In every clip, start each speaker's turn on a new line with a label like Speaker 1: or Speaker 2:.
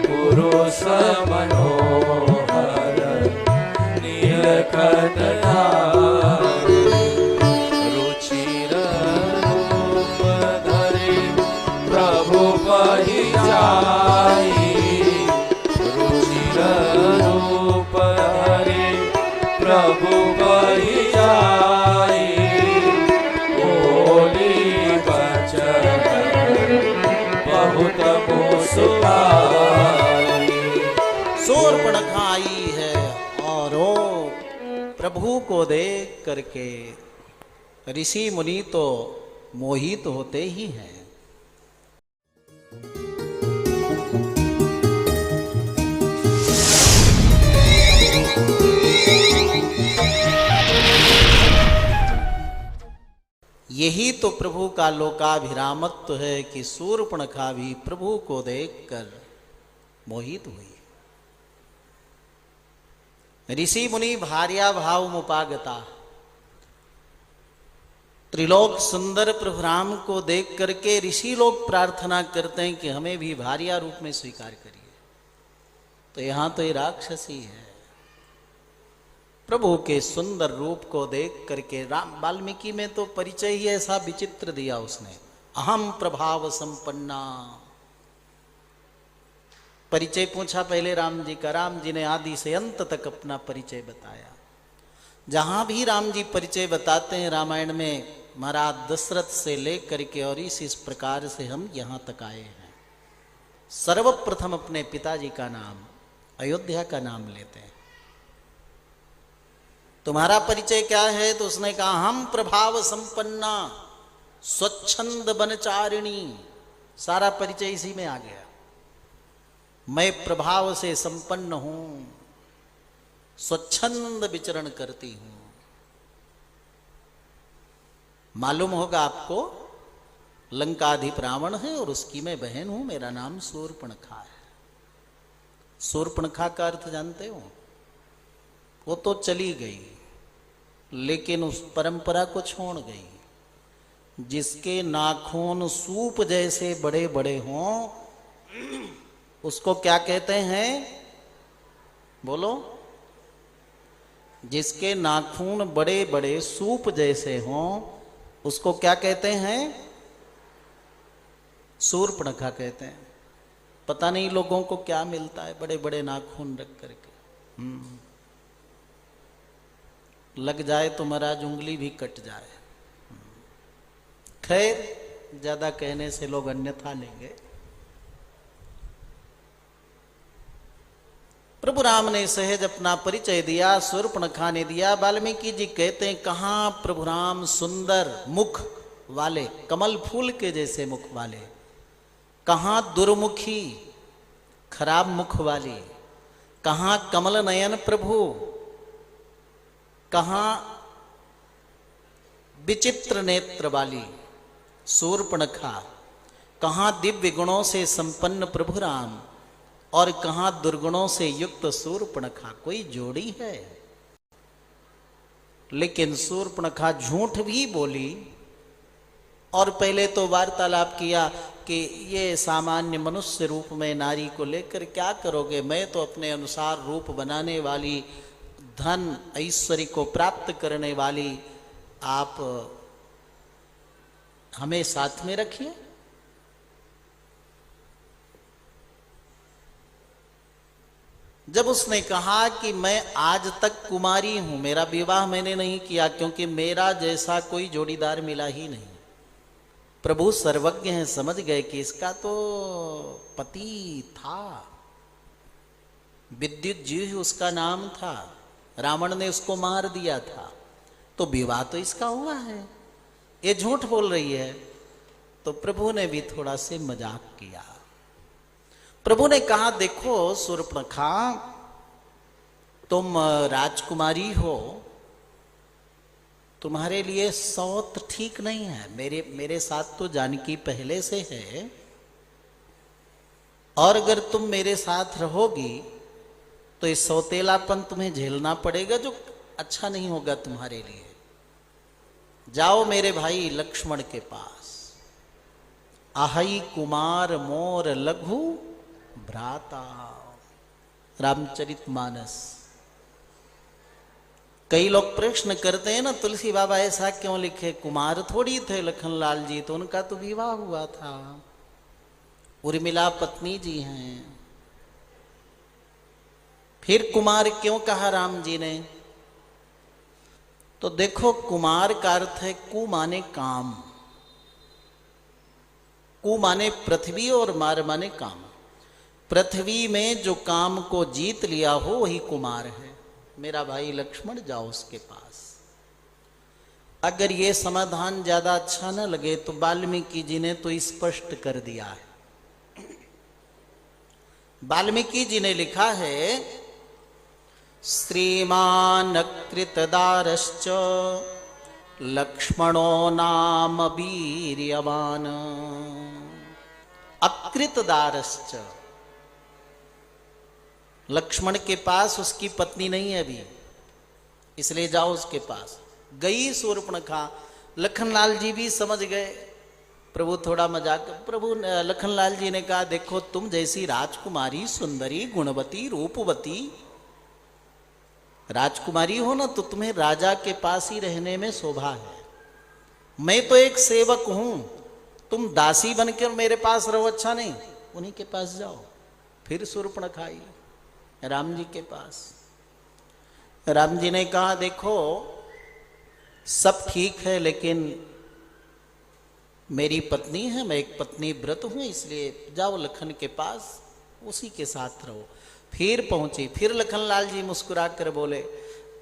Speaker 1: पुरुष मनोहर नीलकंठ रुचिर रूप धरे प्रभु पहि जाई रुचिर रूप धरे प्रभु पहि जाई बोली बचन बहुत
Speaker 2: शूर्पणखा आई है और वो प्रभु को देख करके ऋषि मुनि तो मोहित होते ही हैं। यही तो प्रभु का लोकाभिरामत्व है कि शूर्पणखा भी प्रभु को देखकर मोहित हुई। ऋषि मुनि भार्या भाव मुपागता, त्रिलोक सुंदर प्रभु राम को देख करके ऋषि लोग प्रार्थना करते हैं कि हमें भी भार्या रूप में स्वीकार करिए। तो यहां तो ये राक्षसी है। प्रभु के सुंदर रूप को देख करके राम वाल्मीकि में तो परिचय ही ऐसा विचित्र दिया उसने, अहम प्रभाव संपन्ना। परिचय पूछा पहले राम जी का। राम जी ने आदि से अंत तक अपना परिचय बताया। जहां भी राम जी परिचय बताते हैं रामायण में, महाराज दशरथ से लेकर के और इस प्रकार से हम यहां तक आए हैं। सर्वप्रथम अपने पिताजी का नाम, अयोध्या का नाम लेते हैं। तुम्हारा परिचय क्या है? तो उसने कहा हम प्रभाव संपन्ना स्वच्छंद बनचारिणी। सारा परिचय इसी में आ गया। मैं प्रभाव से संपन्न हूं, स्वच्छंद विचरण करती हूं। मालूम होगा आपको, लंकाधिप रावण है और उसकी मैं बहन हूं। मेरा नाम शूर्पणखा है। शूर्पणखा का अर्थ जानते हो? वो तो चली गई, लेकिन उस परंपरा को छोड़ गई। जिसके नाखून सूप जैसे बड़े बड़े हों उसको क्या कहते हैं? बोलो। जिसके नाखून बड़े बड़े सूप जैसे हों उसको क्या कहते हैं? शूर्पणखा कहते हैं। पता नहीं लोगों को क्या मिलता है बड़े बड़े नाखून रख करके। लग जाए तो महाराज उंगली भी कट जाए। खैर, ज्यादा कहने से लोग अन्यथा लेंगे। प्रभु राम ने सहज अपना परिचय दिया, शूर्पणखा ने दिया। वाल्मीकि जी कहते हैं कहाँ प्रभु राम सुंदर मुख वाले, कमल फूल के जैसे मुख वाले, कहाँ दुर्मुखी खराब मुख वाली, कहाँ कमल नयन प्रभु, कहाँ विचित्र नेत्र वाली शूर्पणखा, कहाँ दिव्य गुणों से संपन्न प्रभु राम और कहाँ दुर्गुणों से युक्त शूर्पणखा। कोई जोड़ी है? लेकिन शूर्पणखा झूठ भी बोली और पहले तो वार्तालाप किया कि ये सामान्य मनुष्य रूप में नारी को लेकर क्या करोगे? मैं तो अपने अनुसार रूप बनाने वाली, धन ऐश्वर्य को प्राप्त करने वाली, आप हमें साथ में रखिए। जब उसने कहा कि मैं आज तक कुमारी हूं, मेरा विवाह मैंने नहीं किया क्योंकि मेरा जैसा कोई जोड़ीदार मिला ही नहीं। प्रभु सर्वज्ञ हैं, समझ गए कि इसका तो पति था, विद्युत जी उसका नाम था, रावण ने उसको मार दिया था, तो विवाह तो इसका हुआ है, ये झूठ बोल रही है। तो प्रभु ने भी थोड़ा से मजाक किया। प्रभु ने कहा देखो शूर्पणखा, तुम राजकुमारी हो, तुम्हारे लिए सौत ठीक नहीं है। मेरे साथ तो जानकी पहले से है, और अगर तुम मेरे साथ रहोगी तो इस सौतेलापन तुम्हें झेलना पड़ेगा, जो अच्छा नहीं होगा तुम्हारे लिए। जाओ मेरे भाई लक्ष्मण के पास। आहई कुमार मोर लघु भ्राता, रामचरितमानस। कई लोग प्रश्न करते हैं ना, तुलसी बाबा ऐसा क्यों लिखे? कुमार थोड़ी थे लखनलाल जी, तो उनका तो विवाह हुआ था। उर्मिला पत्नी जी हैं। फिर कुमार क्यों कहा राम जी ने? तो देखो, कुमार का अर्थ है कु माने काम, कु माने पृथ्वी और मार माने काम। पृथ्वी में जो काम को जीत लिया हो वही कुमार है। मेरा भाई लक्ष्मण, जाओ उसके पास। अगर ये समाधान ज्यादा अच्छा न लगे तो वाल्मीकि जी ने तो स्पष्ट कर दिया है। वाल्मीकि जी ने लिखा है, श्रीमान कृतदारश्च लक्ष्मणो नाम वीर्यवान। अकृतदारश्च, लक्ष्मण के पास उसकी पत्नी नहीं है अभी, इसलिए जाओ उसके पास। गई शूर्पणखा। लखनलाल जी भी समझ गए, प्रभु थोड़ा मजाक। प्रभु लखनलाल जी ने कहा, देखो तुम जैसी राजकुमारी, सुंदरी, गुणवती, रूपवती राजकुमारी हो ना, तो तुम्हें राजा के पास ही रहने में शोभा है। मैं तो एक सेवक हूं, तुम दासी बनकर मेरे पास रहो, अच्छा नहीं। उन्हीं के पास जाओ। फिर शूर्पणखा आई राम जी के पास। राम जी ने कहा, देखो सब ठीक है, लेकिन मेरी पत्नी है, मैं एक पत्नी व्रत हूं, इसलिए जाओ लखन के पास, उसी के साथ रहो। फिर पहुंची। फिर लखनलाल जी मुस्कुरा कर बोले,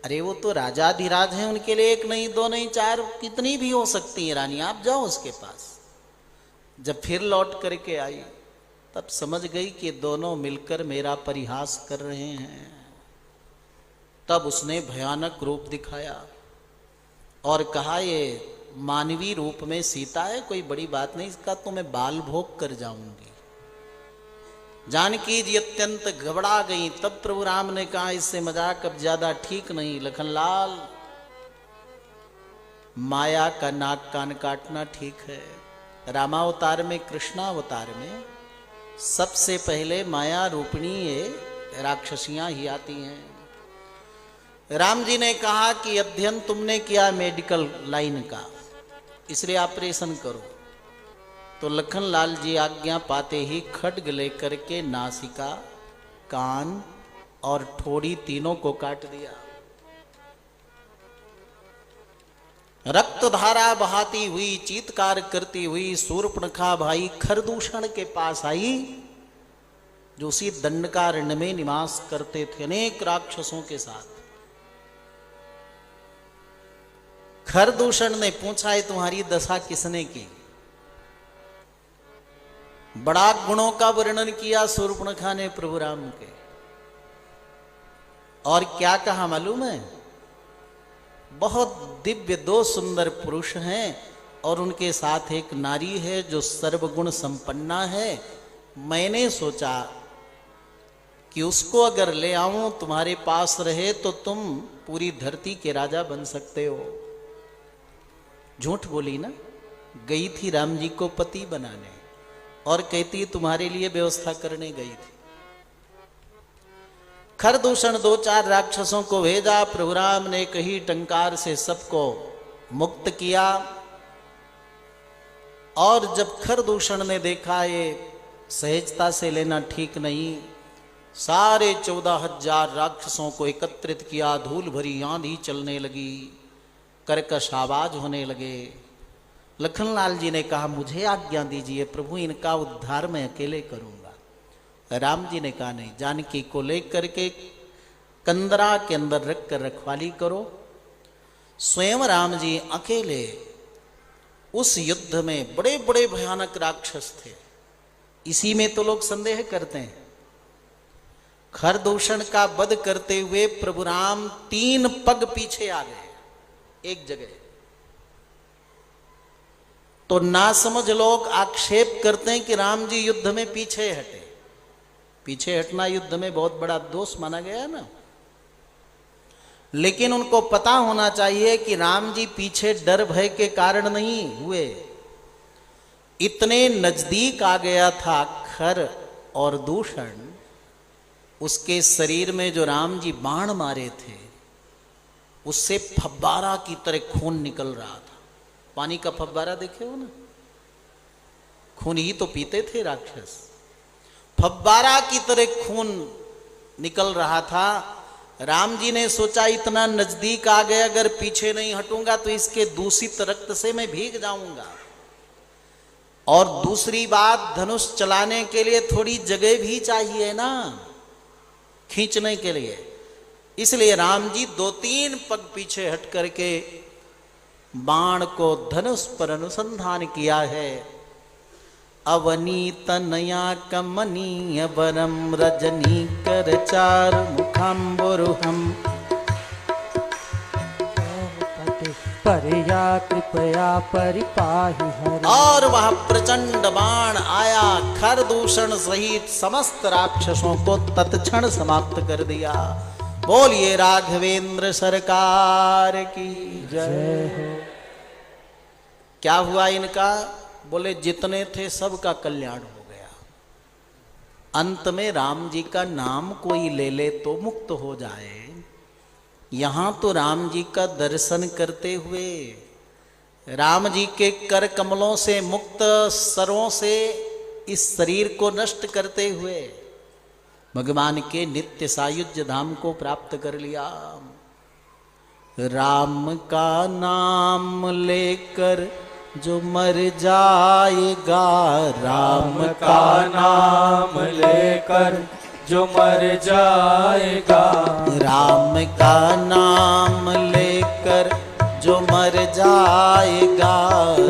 Speaker 2: अरे वो तो राजाधिराज हैं, उनके लिए एक नहीं, दो नहीं, चार, कितनी भी हो सकती है रानी, आप जाओ उसके पास। जब फिर लौट करके आई, तब समझ गई कि दोनों मिलकर मेरा परिहास कर रहे हैं। तब उसने भयानक रूप दिखाया और कहा, ये मानवीय रूप में सीता है, कोई बड़ी बात नहीं, इसका तो मैं बाल भोग कर जाऊंगी। जानकी जी अत्यंत घबरा गई। तब प्रभु राम ने कहा, इससे मजाक अब ज्यादा ठीक नहीं। लखनलाल, माया का नाक कान काटना ठीक है। रामावतार में, कृष्णावतार में सबसे पहले माया रूपिणी ये राक्षसियां ही आती हैं। राम जी ने कहा कि अध्ययन तुमने किया मेडिकल लाइन का, इसलिए ऑपरेशन करो। तो लखनलाल जी आज्ञा पाते ही खड्ग लेकर के नासिका, कान और ठोड़ी तीनों को काट दिया। रक्त धारा बहाती हुई, चीत्कार करती हुई शूर्पणखा भाई खरदूषण के पास आई, जो उसी दंडकारण्य में निवास करते थे अनेक राक्षसों के साथ। खरदूषण ने पूछा, है तुम्हारी दशा किसने की? बड़ा गुणों का वर्णन किया शूर्पणखा ने प्रभु राम के। और क्या कहा मालूम है? बहुत दिव्य दो सुंदर पुरुष हैं और उनके साथ एक नारी है जो सर्वगुण संपन्ना है। मैंने सोचा कि उसको अगर ले आऊं, तुम्हारे पास रहे, तो तुम पूरी धरती के राजा बन सकते हो। झूठ बोली ना, गई थी राम जी को पति बनाने और कहती तुम्हारे लिए व्यवस्था करने गई थी। खरदूषण दो चार राक्षसों को भेजा। प्रभु राम ने कही टंकार से सबको मुक्त किया। और जब खरदूषण ने देखा ये सहजता से लेना ठीक नहीं, सारे 14,000 राक्षसों को एकत्रित किया। धूल भरी आंधी चलने लगी, कर्कश आवाज होने लगे। लखनलाल जी ने कहा, मुझे आज्ञा दीजिए प्रभु, इनका उद्धार मैं अकेले करूंगा। राम जी ने कहा, नहीं, जानकी को लेकर के कंदरा के अंदर रख कर रखवाली करो। स्वयं राम जी अकेले उस युद्ध में, बड़े बड़े भयानक राक्षस थे, इसी में तो लोग संदेह करते हैं। खरदूषण का वध करते हुए प्रभु राम 3 पग पीछे आ गए एक जगह। तो नासमझ लोग आक्षेप करते हैं कि राम जी युद्ध में पीछे हटे। पीछे हटना युद्ध में बहुत बड़ा दोष माना गया है ना। लेकिन उनको पता होना चाहिए कि राम जी पीछे डर भय के कारण नहीं हुए। इतने नजदीक आ गया था खर और दूषण, उसके शरीर में जो राम जी बाण मारे थे उससे फब्बारा की तरह खून निकल रहा था। पानी का फब्बारा देखे हो ना, खून ही तो पीते थे राक्षस। फब्बारा की तरह खून निकल रहा था। राम जी ने सोचा इतना नजदीक आ गए, अगर पीछे नहीं हटूंगा तो इसके दूषित रक्त से मैं भीग जाऊंगा। और दूसरी बात, धनुष चलाने के लिए थोड़ी जगह भी चाहिए ना खींचने के लिए। इसलिए राम जी 2-3 पग पीछे हट करके बाण को धनुष पर अनुसंधान किया है। अवनीत नया कमनीय वरम रजनी कर चार मुखाम्बुरुहम।
Speaker 3: परया कृपया परिपाहि हरि।
Speaker 2: और वह प्रचंड बाण आया, खरदूषण सहित समस्त राक्षसों को तत्क्षण समाप्त कर दिया। बोलिए राघवेंद्र सरकार की
Speaker 3: जय हो।
Speaker 2: क्या हुआ इनका? बोले जितने थे सबका कल्याण हो गया। अंत में राम जी का नाम कोई ले ले तो मुक्त हो जाए। यहां तो राम जी का दर्शन करते हुए, राम जी के कर कमलों से मुक्त सरों से इस शरीर को नष्ट करते हुए भगवान के नित्य सायुज्य धाम को प्राप्त कर लिया। राम का नाम लेकर जो मर जाएगा,
Speaker 1: राम का नाम लेकर जो मर जाएगा,
Speaker 2: राम का नाम लेकर जो मर जाएगा,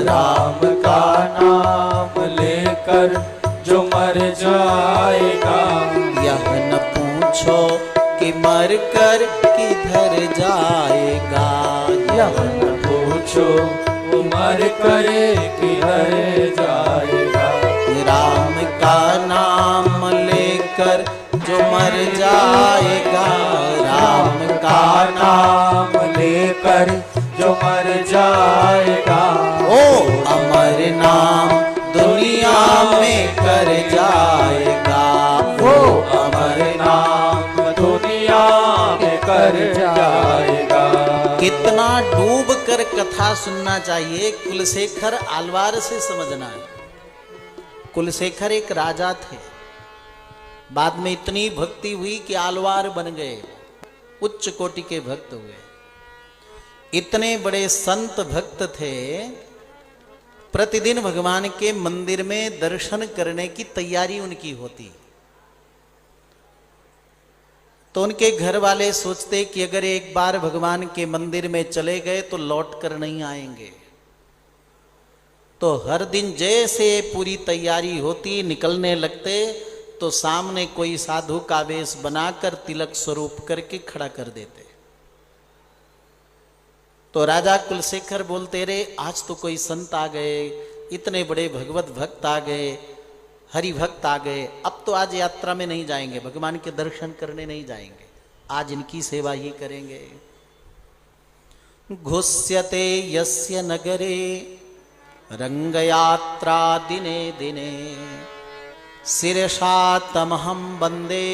Speaker 1: राम का नाम लेकर जो मर जाएगा।
Speaker 2: यह न पूछो कि मर कर किधर जाएगा,
Speaker 1: यह न पूछो वो मर करे किधर जाएगा।
Speaker 2: राम का नाम लेकर जो मर जाएगा, राम का
Speaker 1: नाम लेकर जो मर जाएगा।
Speaker 2: ओ अमर नाम दुनिया में कर जाएगा,
Speaker 1: वो अमर नाम दुनिया में कर जाएगा।
Speaker 2: कितना डूब कर कथा सुनना चाहिए, कुलशेखर आलवार से समझना है। कुलशेखर एक राजा थे, बाद में इतनी भक्ति हुई कि आलवार बन गए, उच्च कोटि के भक्त हुए। इतने बड़े संत भक्त थे, प्रतिदिन भगवान के मंदिर में दर्शन करने की तैयारी उनकी होती। तो उनके घर वाले सोचते कि अगर एक बार भगवान के मंदिर में चले गए तो लौट कर नहीं आएंगे। तो हर दिन जैसे पूरी तैयारी होती, निकलने लगते तो सामने कोई साधु का वेश बनाकर तिलक स्वरूप करके खड़ा कर देते। तो राजा कुलशेखर बोलते रे, आज तो कोई संत आ गए, इतने बड़े भगवत भक्त आ गए, हरि भक्त आ गए, अब तो आज यात्रा में नहीं जाएंगे, भगवान के दर्शन करने नहीं जाएंगे, आज इनकी सेवा ही करेंगे। घुस्यते यस्य नगरे रंगयात्रा दिने दिने, शिरसा तमहं वंदे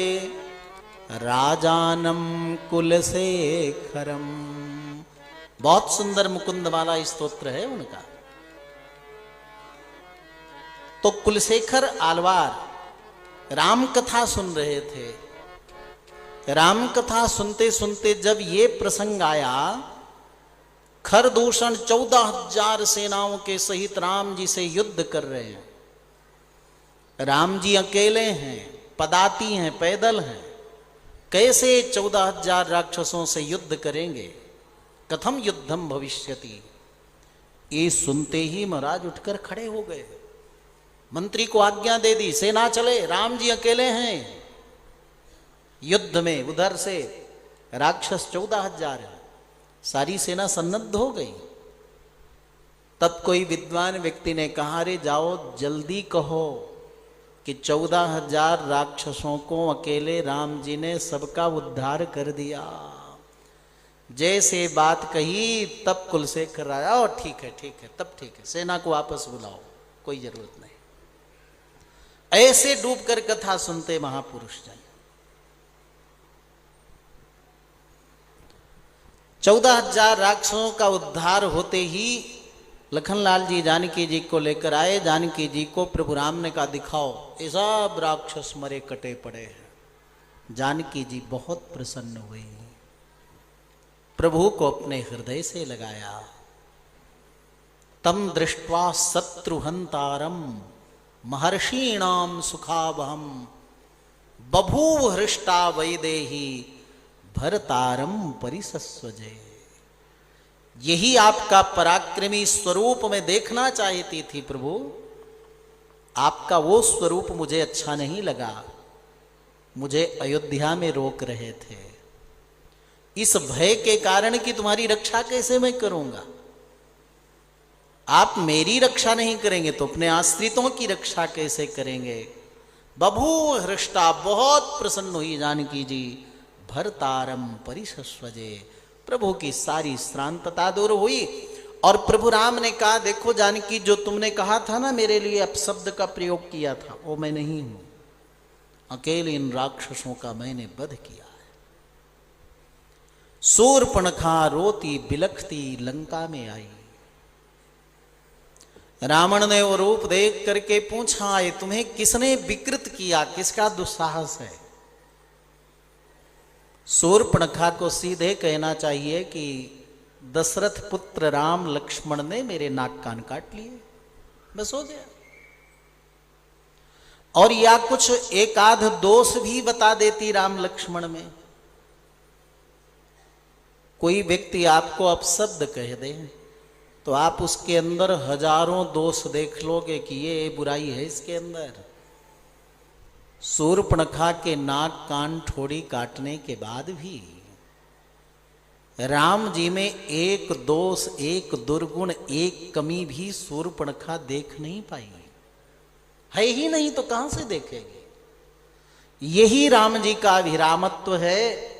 Speaker 2: राजानम कुलशेखरम। बहुत सुंदर मुकुंद वाला स्तोत्र है उनका। तो कुलशेखर आलवार राम कथा सुन रहे थे। राम कथा सुनते सुनते जब ये प्रसंग आया, खरदूषण 14,000 सेनाओं के सहित राम जी से युद्ध कर रहे हैं। राम जी अकेले हैं, पदाती हैं, पैदल हैं, कैसे 14,000 राक्षसों से युद्ध करेंगे, कथम युद्धम भविष्यति। ये सुनते ही महाराज उठकर खड़े हो गए, मंत्री को आज्ञा दे दी, सेना चले, राम जी अकेले हैं युद्ध में। उधर से राक्षस 14,000 है, सारी सेना सन्नद्ध हो गई। तब कोई विद्वान व्यक्ति ने कहा, रे जाओ जल्दी कहो कि 14,000 राक्षसों को अकेले राम जी ने सबका उद्धार कर दिया। जैसे बात कही तब कुलशेखर आया, और ठीक है तब ठीक है, सेना को वापस बुलाओ, कोई जरूरत नहीं। ऐसे डूब कर कथा सुनते महापुरुष जाए। 14,000 राक्षसों का उद्धार होते ही लखनलाल जी जानकी जी को लेकर आए। जानकी जी को प्रभु राम ने कहा दिखाओ, ये सब राक्षस मरे कटे पड़े हैं। जानकी जी बहुत प्रसन्न हुई, प्रभु को अपने हृदय से लगाया। तम दृष्ट्वा शत्रुहंतारम महर्षीणाम सुखावहम बभूव हृष्टा वैदेही भरतारम परिसस्वजे। यही आपका पराक्रमी स्वरूप मैं देखना चाहती थी प्रभु, आपका वो स्वरूप मुझे अच्छा नहीं लगा, मुझे अयोध्या में रोक रहे थे इस भय के कारण कि तुम्हारी रक्षा कैसे मैं करूंगा। आप मेरी रक्षा नहीं करेंगे तो अपने आश्रितों की रक्षा कैसे करेंगे। बभूव हृष्टा, बहुत प्रसन्न हुई जानकी जी। भरतारम परिसस्वजे, प्रभु की सारी श्रांतता दूर हुई। और प्रभु राम ने कहा देखो जानकी, जो तुमने कहा था ना मेरे लिए अपशब्द का प्रयोग किया था, वो मैं नहीं हूं, अकेले इन राक्षसों का मैंने वध किया है। शूर्पणखा रोती बिलखती लंका में आई। रावण ने वो रूप देख करके पूछा, ये तुम्हें किसने विकृत किया, किसका दुस्साहस है। शूर्पणखा को सीधे कहना चाहिए कि दशरथ पुत्र राम लक्ष्मण ने मेरे नाक कान काट लिए, बस हो गया। और या कुछ एक आध दोष भी बता देती राम लक्ष्मण में। कोई व्यक्ति आपको अपशब्द कह दे तो आप उसके अंदर हजारों दोष देख लोगे कि ये बुराई है इसके अंदर। शूर्पणखा के नाक कान ठोड़ी काटने के बाद भी राम जी में एक दोष, एक दुर्गुण, एक कमी भी शूर्पणखा देख नहीं पाई। है ही नहीं तो कहां से देखेगी। यही राम जी का अभिरामत्व है।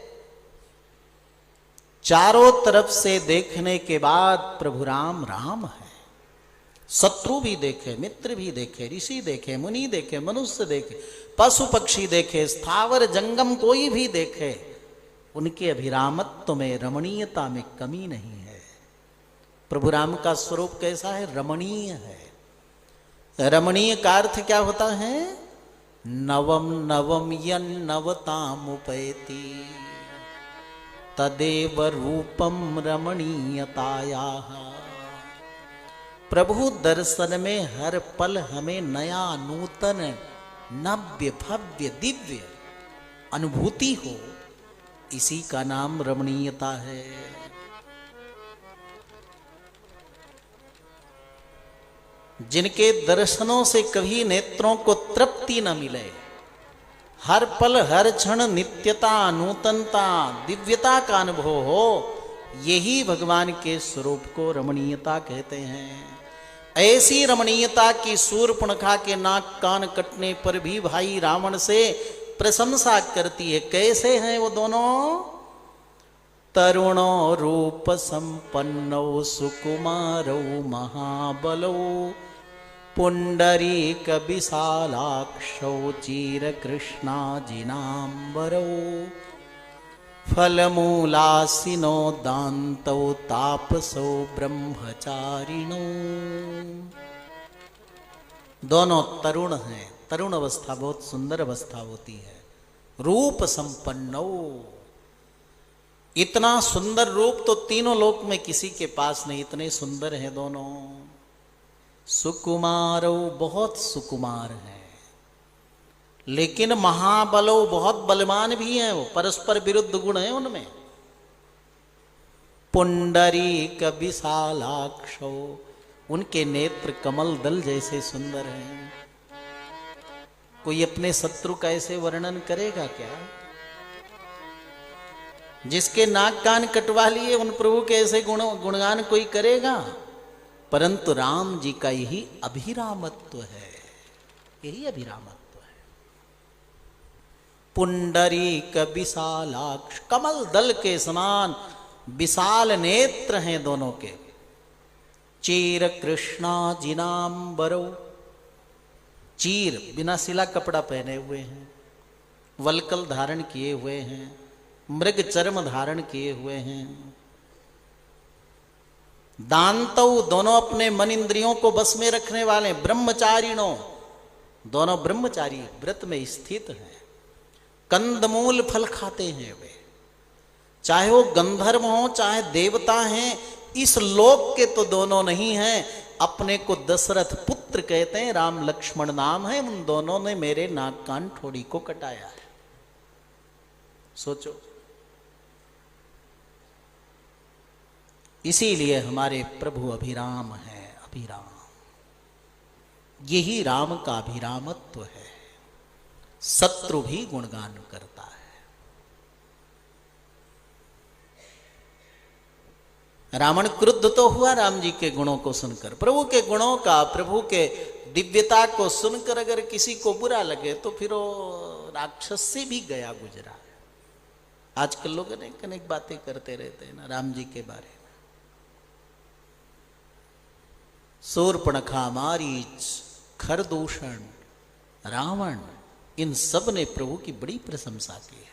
Speaker 2: चारों तरफ से देखने के बाद प्रभु राम राम है। शत्रु भी देखे, मित्र भी देखे, ऋषि देखे, मुनि देखे, मनुष्य देखे, पशु पक्षी देखे, स्थावर जंगम कोई भी देखे, उनके अभिरामत्व में, रमणीयता में कमी नहीं है। प्रभु राम का स्वरूप कैसा है? रमणीय है। रमणीय का अर्थ क्या होता है? नवम नवम यन्नवतामुपैति तदेव रूपम रमणीयतायाः। प्रभु दर्शन में हर पल हमें नया, नूतन, नव्य, भव्य, दिव्य अनुभूति हो, इसी का नाम रमणीयता है। जिनके दर्शनों से कभी नेत्रों को तृप्ति न मिले, हर पल हर क्षण नित्यता, नूतनता, दिव्यता का अनुभव हो, यही भगवान के स्वरूप को रमणीयता कहते हैं। ऐसी रमणीयता की शूर्पणखा के नाक कान कटने पर भी भाई रावण से प्रशंसा करती है। कैसे हैं वो दोनों? तरुणो रूप संपन्नो सुकुमारो महाबलो पुंडरीक विशालाक्षो चीर कृष्णाजिनांबरो फलमूलासिनो दांतो तापसो ब्रह्मचारिणो। दोनों तरुण हैं। तरुण अवस्था बहुत सुंदर अवस्था होती है। रूप संपन्नो, इतना सुंदर रूप तो तीनों लोक में किसी के पास नहीं, इतने सुंदर हैं दोनों। सुकुमारो, बहुत सुकुमार है, लेकिन महाबलो, बहुत बलवान भी हैं। वो परस्पर विरुद्ध गुण हैं उनमें। पुंडरीक विशालाक्षो, उनके नेत्र कमल दल जैसे सुंदर हैं। कोई अपने शत्रु का ऐसे वर्णन करेगा क्या? जिसके नाक कान कटवा लिए उन प्रभु के ऐसे गुणगान कोई करेगा? परंतु राम जी का यही अभिरामत्व है, यही अभिरामत्व है। पुंडरीक विशालाक्ष, कमल दल के समान विशाल नेत्र हैं दोनों के। चीर कृष्णा जिनाम्बरो, चीर बिना सिला कपड़ा पहने हुए हैं, वलकल धारण किए हुए हैं, मृग चर्म धारण किए हुए हैं। दांतव, दोनों अपने मन इंद्रियों को बस में रखने वाले। ब्रह्मचारिणों, दोनों ब्रह्मचारी व्रत में स्थित हैं। कंदमूल फल खाते हैं वे, चाहे वो गंधर्व हो चाहे देवता हैं। इस लोक के तो दोनों नहीं हैं। अपने को दशरथ पुत्र कहते हैं, राम लक्ष्मण नाम है। उन दोनों ने मेरे नाक कान ठोड़ी को कटाया है। सोचो, इसीलिए हमारे प्रभु अभिराम है। अभिराम, यही राम का अभिरामत्व है। शत्रु भी गुणगान करता है। रावण क्रुद्ध तो हुआ राम जी के गुणों को सुनकर। प्रभु के गुणों का, प्रभु के दिव्यता को सुनकर अगर किसी को बुरा लगे तो फिर वो राक्षस से भी गया गुजरा। आजकल लोग अनेक अनेक बातें करते रहते हैं ना राम जी के बारे में। शूर्पणखा, मारीच, खरदूषण, रावण, इन सब ने प्रभु की बड़ी प्रशंसा की है।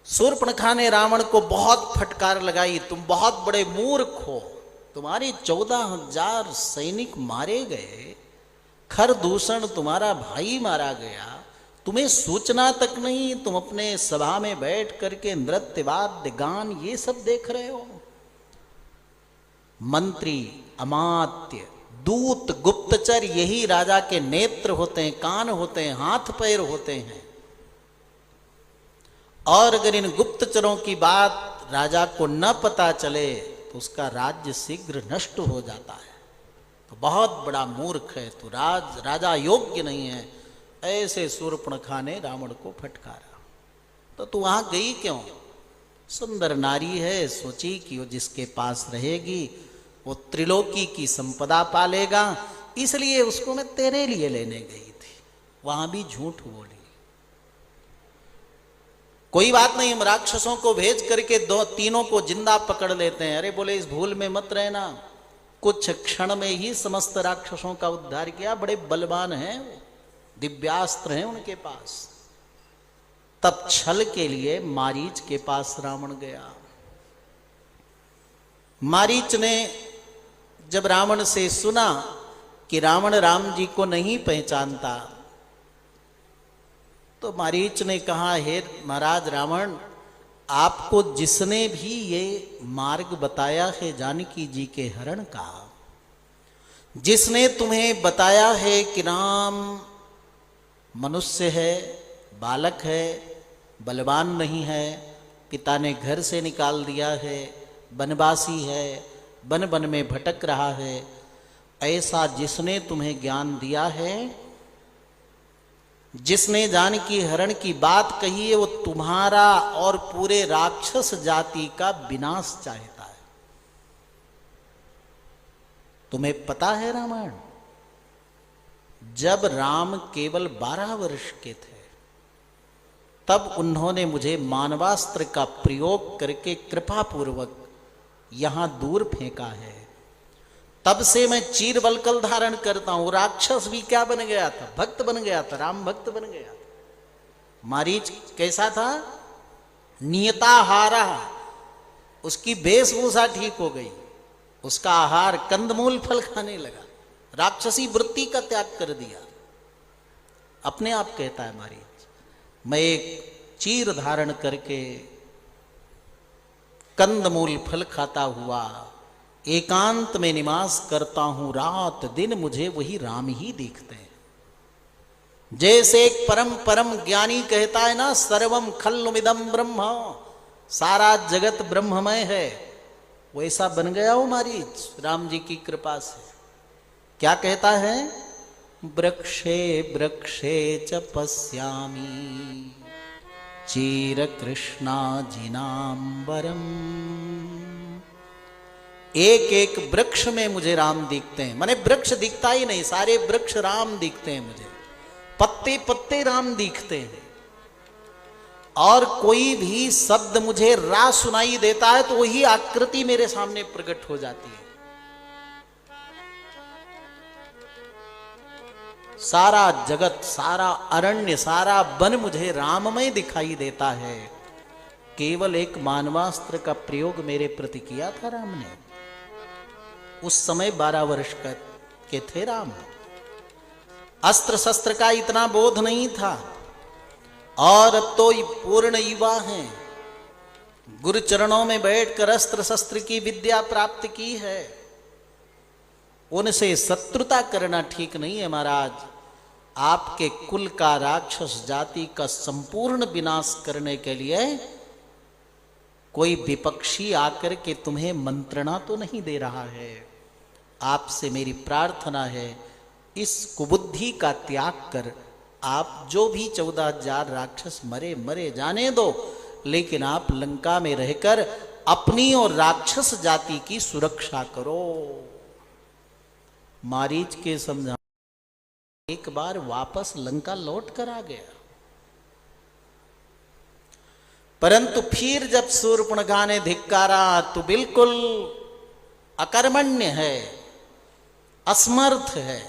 Speaker 2: शूर्पणखा ने रावण को बहुत फटकार लगाई, तुम बहुत बड़े मूर्ख हो, तुम्हारे 14,000 सैनिक मारे गए, खरदूषण तुम्हारा भाई मारा गया, तुम्हें सूचना तक नहीं, तुम अपने सभा में बैठ करके नृत्य वाद्य गान ये सब देख रहे हो। मंत्री, अमात्य, दूत, गुप्तचर, यही राजा के नेत्र होते हैं, कान होते हैं, हाथ पैर होते हैं। और अगर इन गुप्तचरों की बात राजा को न पता चले तो उसका राज्य शीघ्र नष्ट हो जाता है। तो बहुत बड़ा मूर्ख है तू, राजा योग्य नहीं है। ऐसे शूर्पणखा ने रावण को फटकारा। तो तू वहां गई क्यों? सुंदर नारी है, सोची कि वो जिसके पास रहेगी वो त्रिलोकी की संपदा पालेगा, इसलिए उसको मैं तेरे लिए लेने गई थी। वहां भी झूठ बोली। कोई बात नहीं, हम राक्षसों को भेज करके तीनों को जिंदा पकड़ लेते हैं। अरे बोले इस भूल में मत रहना, कुछ क्षण में ही समस्त राक्षसों का उद्धार किया। बड़े बलवान हैं, दिव्यास्त्र हैं उनके पास। तब छल के लिए मारीच के पास रावण गया। मारीच ने जब रावण से सुना कि रावण राम जी को नहीं पहचानता, तो मारीच ने कहा, हे महाराज रावण, आपको जिसने भी ये मार्ग बताया है जानकी जी के हरण का, जिसने तुम्हें बताया है कि राम मनुष्य है, बालक है, बलवान नहीं है, पिता ने घर से निकाल दिया है, वनवासी है, वन वन में भटक रहा है, ऐसा जिसने तुम्हें ज्ञान दिया है, जिसने जानकी हरण की बात कही है, वो तुम्हारा और पूरे राक्षस जाति का विनाश चाहता है। तुम्हें पता है रामायण, जब राम केवल 12 वर्ष के थे तब उन्होंने मुझे मानवास्त्र का प्रयोग करके कृपा पूर्वक यहां दूर फेंका है। तब से मैं चीर वलकल धारण करता हूं। राक्षस भी क्या बन गया था? भक्त बन गया था, राम भक्त बन गया था। मारीच कैसा था? नियताहारा, उसकी वेशभूषा ठीक हो गई, उसका आहार कंदमूल फल खाने लगा, राक्षसी वृत्ति का त्याग कर दिया। अपने आप कहता है मारीच, मैं एक चीर धारण करके कंदमूल फल खाता हुआ एकांत में निवास करता हूं, रात दिन मुझे वही राम ही दिखते हैं। जैसे एक परम परम ज्ञानी कहता है ना, सर्वम खल्लुमिदं ब्रह्म, सारा जगत ब्रह्ममय है, वैसा बन गया हो मारीच राम जी की कृपा से। क्या कहता है? वृक्षे वृक्षे च पश्यामि चीर कृष्णा जिनाम्बरम। एक एक वृक्ष में मुझे राम दिखते हैं। माने वृक्ष दिखता ही नहीं, सारे वृक्ष राम दिखते हैं मुझे, पत्ते पत्ते राम दिखते हैं। और कोई भी शब्द मुझे रा सुनाई देता है तो वही आकृति मेरे सामने प्रकट हो जाती है। सारा जगत, सारा अरण्य, सारा वन मुझे राममय दिखाई देता है। केवल एक मानवास्त्र का प्रयोग मेरे प्रति किया था राम ने। उस समय 12 वर्ष के थे राम। अस्त्र शस्त्र का इतना बोध नहीं था, और अब तो पूर्ण युवा हैं। गुरु चरणों में बैठकर अस्त्र शस्त्र की विद्या प्राप्त की है। उनसे शत्रुता करना ठीक नहीं है महाराज। आपके कुल का, राक्षस जाति का संपूर्ण विनाश करने के लिए कोई विपक्षी आकर के तुम्हें मंत्रणा तो नहीं दे रहा है। आपसे मेरी प्रार्थना है, इस कुबुद्धि का त्याग कर आप जो भी 14,000 राक्षस मरे मरे जाने दो, लेकिन आप लंका में रहकर अपनी और राक्षस जाति की सुरक्षा करो। मारीच के समझा एक बार वापस लंका लौट कर आ गया, परंतु फिर जब शूर्पणखा ने धिक्कारा तो बिल्कुल अकर्मण्य है, असमर्थ है।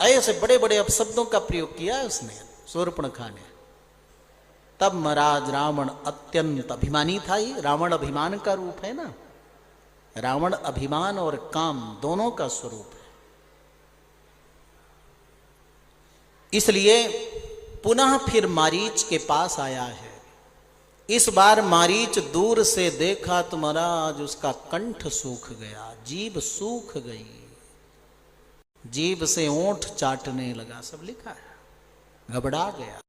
Speaker 2: ऐसे बड़े बड़े अपशब्दों का प्रयोग किया है उसने, शूर्पणखा ने। तब महाराज रावण अत्यंत अभिमानी था। ही रावण अभिमान का रूप है ना। रावण अभिमान और काम दोनों का स्वरूप है। इसलिए पुनः फिर मारीच के पास आया है। इस बार मारीच दूर से देखा तो महाराज उसका कंठ सूख गया, जीभ सूख गई, जीभ से ओंठ चाटने लगा, सब लिखा है, घबरा गया।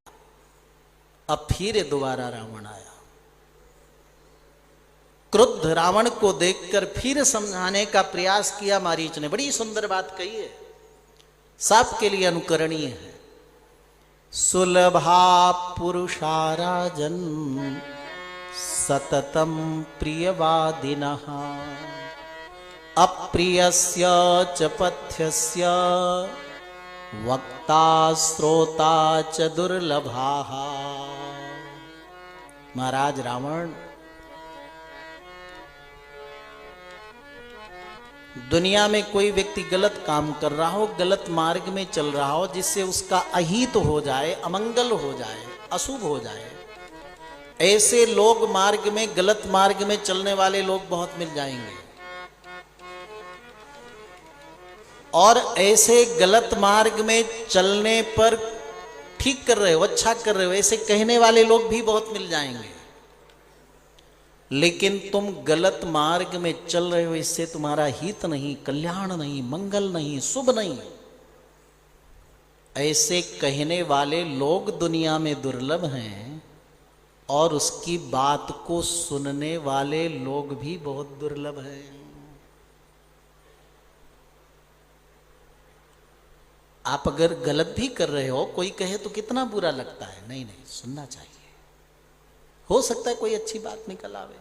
Speaker 2: अब फिर दोबारा रावण आया। क्रुद्ध रावण को देखकर फिर समझाने का प्रयास किया मारीच ने। बड़ी सुंदर बात कही है, सबके लिए अनुकरणीय है। सुलभा पुरुषाराजन सततम प्रियवादिनः अप्रियस्य च पथ्यस्य वक्ता श्रोता च दुर्लभाः। महाराज रावण, दुनिया में कोई व्यक्ति गलत काम कर रहा हो, गलत मार्ग में चल रहा हो, जिससे उसका अहित हो जाए, अमंगल हो जाए, अशुभ हो जाए, ऐसे लोग मार्ग में, गलत मार्ग में चलने वाले लोग बहुत मिल जाएंगे। और ऐसे गलत मार्ग में चलने पर ठीक कर रहे हो, अच्छा कर रहे हो, ऐसे कहने वाले लोग भी बहुत मिल जाएंगे। लेकिन तुम गलत मार्ग में चल रहे हो, इससे तुम्हारा हित नहीं, कल्याण नहीं, मंगल नहीं, शुभ नहीं। ऐसे कहने वाले लोग दुनिया में दुर्लभ हैं, और उसकी बात को सुनने वाले लोग भी बहुत दुर्लभ हैं। आप अगर गलत भी कर रहे हो, कोई कहे तो कितना बुरा लगता है। नहीं नहीं, सुनना चाहिए। हो सकता है कोई अच्छी बात निकल आवे।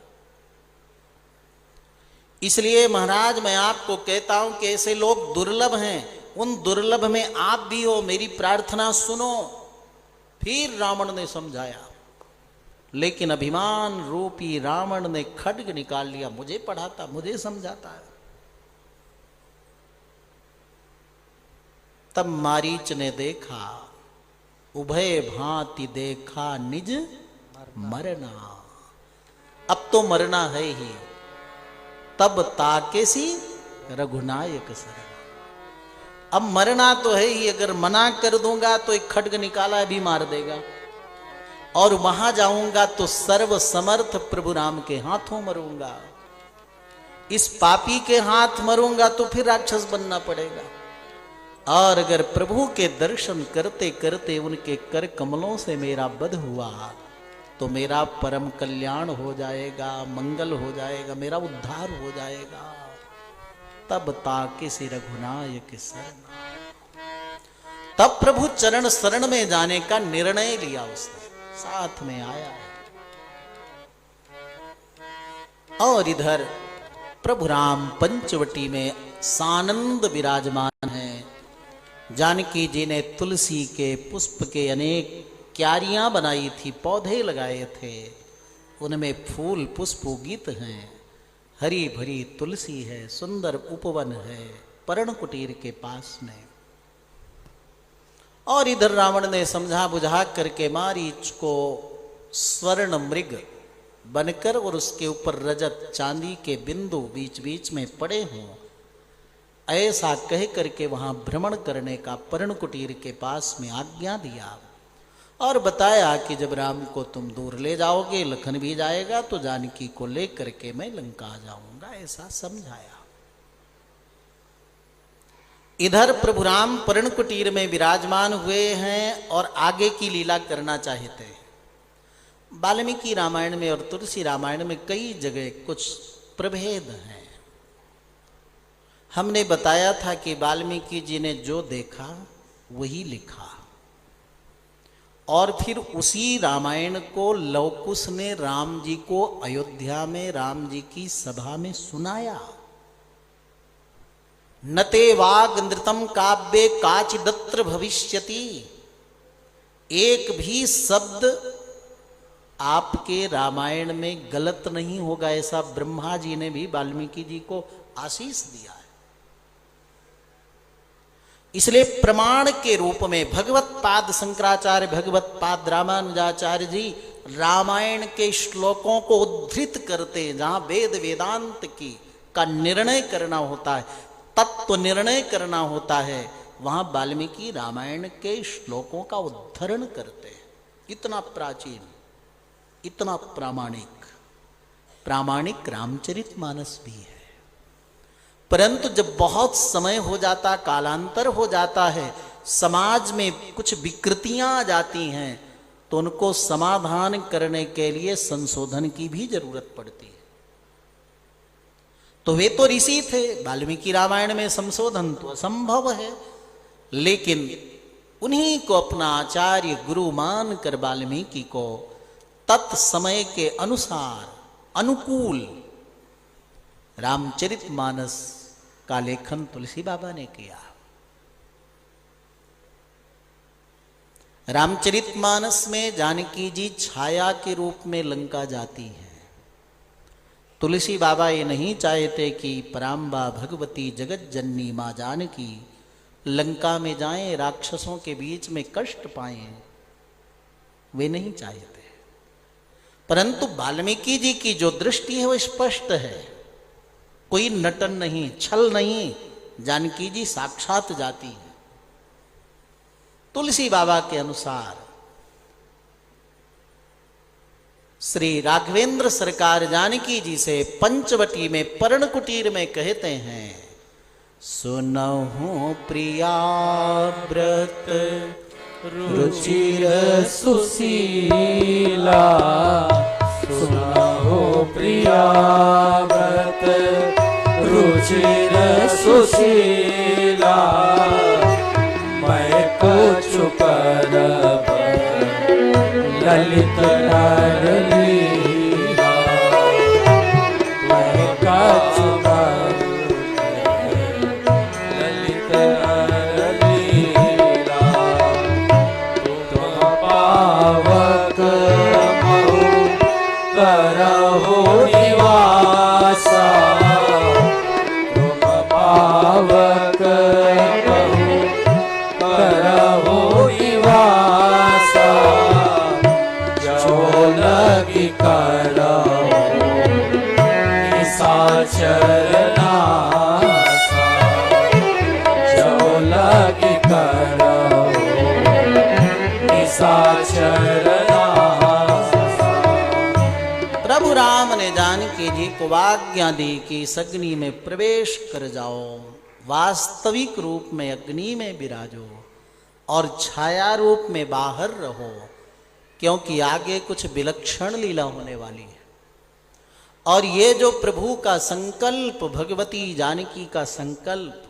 Speaker 2: इसलिए महाराज मैं आपको कहता हूं कि ऐसे लोग दुर्लभ हैं। उन दुर्लभ में आप भी हो। मेरी प्रार्थना सुनो। फिर रावण ने समझाया, लेकिन अभिमान रूपी रावण ने खड्ग निकाल लिया। मुझे पढ़ाता, मुझे समझाता है। तब मारीच ने देखा, उभय भांति देखा निज मरना। अब तो मरना है ही। तब ताकेसी रघुनायक शरण। अब मरना तो है ही। अगर मना कर दूंगा तो एक खड्ग निकाला भी मार देगा, और वहां जाऊंगा तो सर्व समर्थ प्रभु राम के हाथों मरूंगा। इस पापी के हाथ मरूंगा तो फिर राक्षस बनना पड़ेगा। और अगर प्रभु के दर्शन करते करते उनके कर कमलों से मेरा वध हुआ तो मेरा परम कल्याण हो जाएगा, मंगल हो जाएगा, मेरा उद्धार हो जाएगा। तब ताके से रघुनायक शरण। तब प्रभु चरण शरण में जाने का निर्णय लिया उसने, साथ में आया। और इधर प्रभु राम पंचवटी में सानंद विराजमान है। जानकी जी ने तुलसी के पुष्प के अनेक क्यारियां बनाई थी, पौधे लगाए थे, उनमें फूल पुष्प उगित हैं, हरी भरी तुलसी है, सुंदर उपवन है पर्ण कुटीर के पास में। और इधर रावण ने समझा बुझा करके मारीच को स्वर्ण मृग बनकर और उसके ऊपर रजत चांदी के बिंदु बीच बीच में पड़े हों, ऐसा कह करके वहां भ्रमण करने का पर्ण कुटीर के पास में आज्ञा दिया। और बताया कि जब राम को तुम दूर ले जाओगे, लखन भी जाएगा, तो जानकी को लेकर के मैं लंका आ जाऊंगा, ऐसा समझाया। इधर प्रभु राम पर्ण कुटीर में विराजमान हुए हैं और आगे की लीला करना चाहते हैं। वाल्मीकि रामायण में और तुलसी रामायण में कई जगह कुछ प्रभेद हैं। हमने बताया था कि वाल्मीकि जी ने जो देखा वही लिखा, और फिर उसी रामायण को लव कुश ने राम जी को अयोध्या में राम जी की सभा में सुनाया। नते वाग नृतम काव्ये काचिदत्र भविष्यति, एक भी शब्द आपके रामायण में गलत नहीं होगा, ऐसा ब्रह्मा जी ने भी वाल्मीकि जी को आशीष दिया है। इसलिए प्रमाण के रूप में भगवत पाद शंकराचार्य, भगवत पाद रामानुजाचार्य जी रामायण के श्लोकों को उद्धृत करते, जहां वेद वेदांत की का निर्णय करना होता है, तत्व निर्णय करना होता है, वहां वाल्मीकि रामायण के श्लोकों का उद्धरण करते हैं। इतना प्राचीन, इतना प्रामाणिक रामचरितमानस भी है। परंतु जब बहुत समय हो जाता, कालांतर हो जाता है, समाज में कुछ विकृतियां आ जाती हैं, तो उनको समाधान करने के लिए संशोधन की भी जरूरत पड़ती है। तो वे तो ऋषि थे, वाल्मीकि रामायण में संशोधन तो असंभव है, लेकिन उन्हीं को अपना आचार्य गुरु मान कर वाल्मीकि को तत्समय के अनुसार अनुकूल रामचरितमानस का लेखन तुलसी बाबा ने किया। रामचरितमानस में जानकी जी छाया के रूप में लंका जाती है। तुलसी बाबा ये नहीं चाहते कि पराम्बा भगवती जगत जननी माँ जानकी लंका में जाएं, राक्षसों के बीच में कष्ट पाएं, वे नहीं चाहते। परंतु वाल्मीकि जी की जो दृष्टि है वो स्पष्ट है, कोई नटन नहीं, छल नहीं, जानकी जी साक्षात जाती है। तुलसी बाबा के अनुसार श्री राघवेंद्र सरकार जानकी जी से पंचवटी में पर्ण कुटीर में कहते हैं, सुनहु प्रिया व्रत
Speaker 1: रुचिर सुशीला, सुनहु प्रिया व्रत रुचिर सुशीला, मैं कछु करब ललित नर लीला, मैं कछु करब ललित नर लीला, तुम पावक महु करहु निवासा, तुम पावक महु करहु निवासा, जो लगी करहु निशाचर नासा, जो लगी करहु निशाचर नासा।
Speaker 2: प्रभु राम ने जानकी जी को आज्ञा दी कि इस अग्नि में प्रवेश कर जाओ, वास्तविक रूप में अग्नि में विराजो और छाया रूप में बाहर रहो, क्योंकि आगे कुछ विलक्षण लीला होने वाली है। और ये जो प्रभु का संकल्प, भगवती जानकी का संकल्प,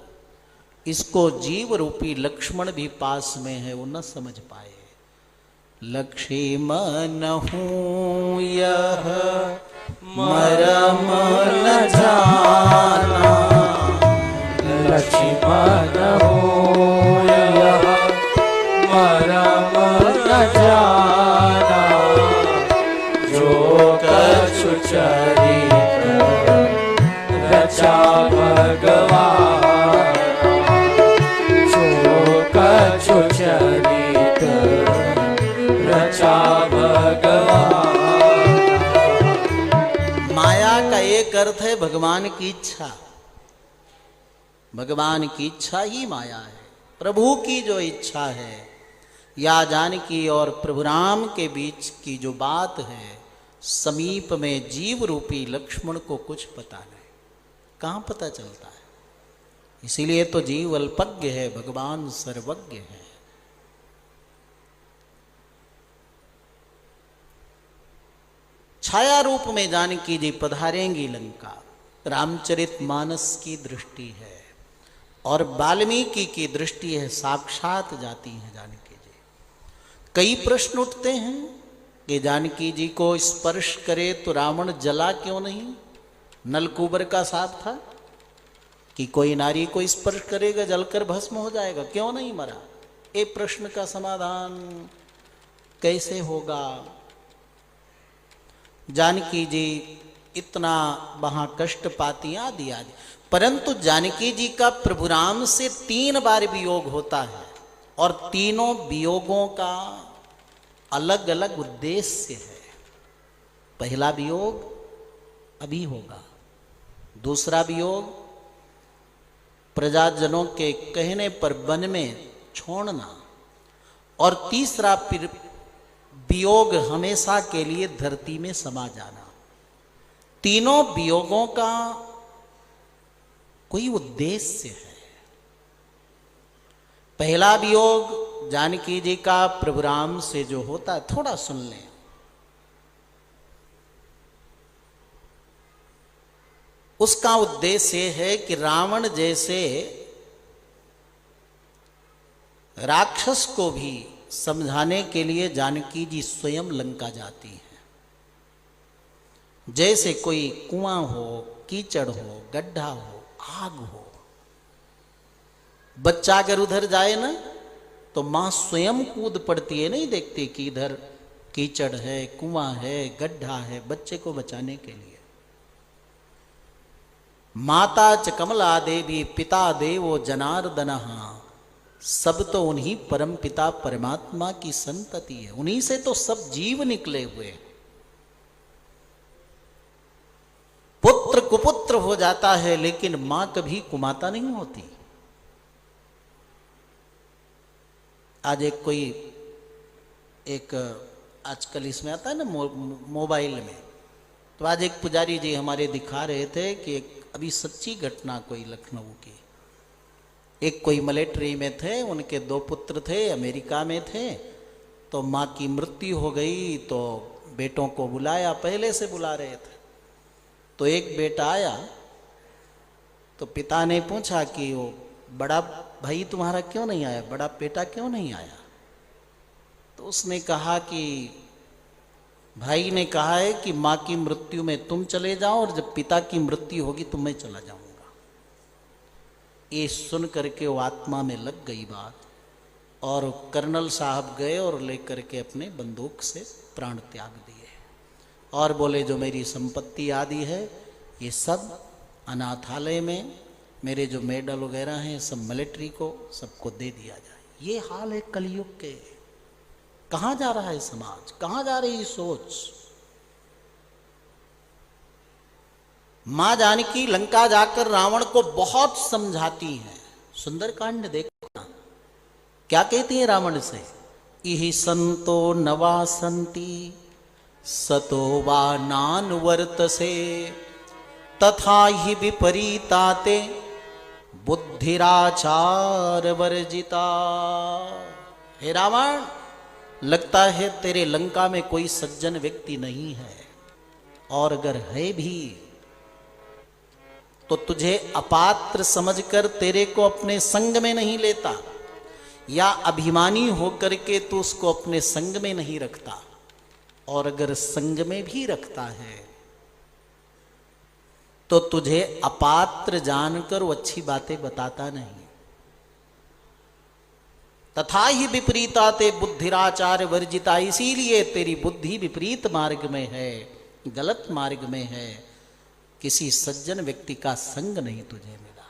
Speaker 2: इसको जीव रूपी लक्ष्मण भी पास में है, वो न समझ पाए। लक्ष्मण हूँ यह मरम न जाना,
Speaker 1: लक्ष्मण हूँ यह मरम न जाना, रचा भगवान जो कछु चरित रचा भगवान।
Speaker 2: माया का एक अर्थ है भगवान की इच्छा। भगवान की इच्छा ही माया है। प्रभु की जो इच्छा है, या जानकी और प्रभु राम के बीच की जो बात है, समीप में जीव रूपी लक्ष्मण को कुछ पता नहीं, कहाँ पता चलता है। इसीलिए तो जीव अल्पज्ञ है, भगवान सर्वज्ञ है। छाया रूप में जानकी जी पधारेंगी लंका। रामचरितमानस की दृष्टि है और वाल्मीकि की दृष्टि है, साक्षात जाती है जानकी जी। कई प्रश्न उठते हैं कि जानकी जी को स्पर्श करे तो रावण जला क्यों नहीं? नलकूबर का साथ था कि कोई नारी को स्पर्श करेगा जलकर भस्म हो जाएगा, क्यों नहीं मरा? ये प्रश्न का समाधान कैसे होगा? जानकी जी इतना वहां कष्ट पाती आदि आदि, परंतु जानकी जी का प्रभु राम से 3 बार वियोग होता है और तीनों वियोगों का अलग अलग उद्देश्य है। पहला वियोग अभी होगा, दूसरा वियोग प्रजाजनों के कहने पर वन में छोड़ना, और तीसरा वियोग हमेशा के लिए धरती में समा जाना। तीनों वियोगों का कोई उद्देश्य है। पहला वियोग जानकी जी का प्रभु राम से जो होता है, थोड़ा सुन लें। उसका उद्देश्य है कि रावण जैसे राक्षस को भी समझाने के लिए जानकी जी स्वयं लंका जाती हैं। जैसे कोई कुआं हो, कीचड़ हो, गड्ढा हो, आग हो, बच्चा अगर उधर जाए ना तो मां स्वयं कूद पड़ती है, नहीं देखती कि इधर कीचड़ है, कुआं है, गड्ढा है, बच्चे को बचाने के लिए। माता च कमला देवी पिता देवो जनार्दनः, सब तो उन्हीं परम पिता परमात्मा की संतति है, उन्हीं से तो सब जीव निकले हुए। पुत्र कुपुत्र हो जाता है लेकिन मां कभी कुमाता नहीं होती। आज एक आजकल इसमें आता है ना मोबाइल में, तो आज एक पुजारी जी हमारे दिखा रहे थे कि एक अभी सच्ची घटना कोई लखनऊ की। एक कोई मिलिट्री में थे, उनके 2 पुत्र थे, अमेरिका में थे, तो माँ की मृत्यु हो गई तो बेटों को बुलाया, पहले से बुला रहे थे। तो एक बेटा आया तो पिता ने पूछा कि वो बड़ा भाई तुम्हारा क्यों नहीं आया, बड़ा बेटा क्यों नहीं आया? तो उसने कहा कि भाई ने कहा है कि माँ की मृत्यु में तुम चले जाओ और जब पिता की मृत्यु होगी तो मैं चला जाऊंगा। ये सुन करके वो आत्मा में लग गई बात, और कर्नल साहब गए और लेकर के अपने बंदूक से प्राण त्याग दिए और बोले जो मेरी संपत्ति आदि है ये सब अनाथालय में, मेरे जो मेडल वगैरह हैं सब मिलिट्री को सबको दे दिया जाए। ये हाल है कलयुग के। कहाँ जा रहा है समाज, कहाँ जा रही सोच? मां जानकी लंका जाकर रावण को बहुत समझाती है। सुंदरकांड देखो ना, क्या कहती है रावण से? इहि संतो नवासंति सतो वा नानुवर्तसे तथा हि विपरीताते बुद्धिराचार वर्जिता। हे रावण, लगता है तेरे लंका में कोई सज्जन व्यक्ति नहीं है, और अगर है भी तो तुझे अपात्र समझकर तेरे को अपने संग में नहीं लेता, या अभिमानी होकर के तू उसको अपने संग में नहीं रखता, और अगर संग में भी रखता है तो तुझे अपात्र जानकर वो अच्छी बातें बताता नहीं। तथा ही विपरीता ते बुद्धिराचार वर्जिता, इसीलिए तेरी बुद्धि विपरीत मार्ग में है, गलत मार्ग में है, किसी सज्जन व्यक्ति का संग नहीं तुझे मिला।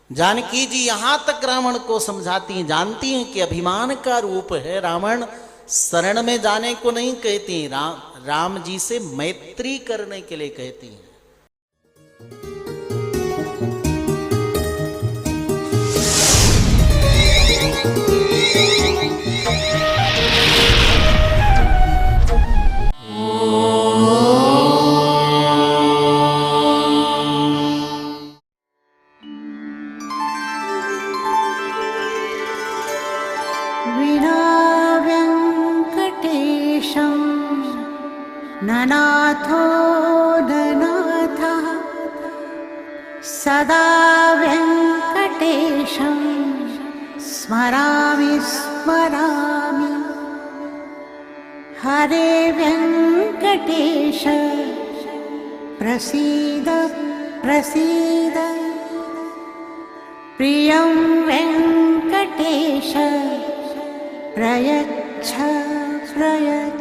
Speaker 2: जानकी जी यहां तक रावण को समझाती हैं, जानती हैं कि अभिमान का रूप है रावण, शरण में जाने को नहीं कहती, राम जी से मैत्री करने के लिए कहती हैं।
Speaker 4: विना वेङ्कटेशं ननाथो ननाथः सदा वेङ्कटेशं स्मरामि स्मरामि। हरे वेङ्कटेश प्रसीद प्रसीद। प्रियं वेङ्कटेश प्रयच्छ प्रयच्छ।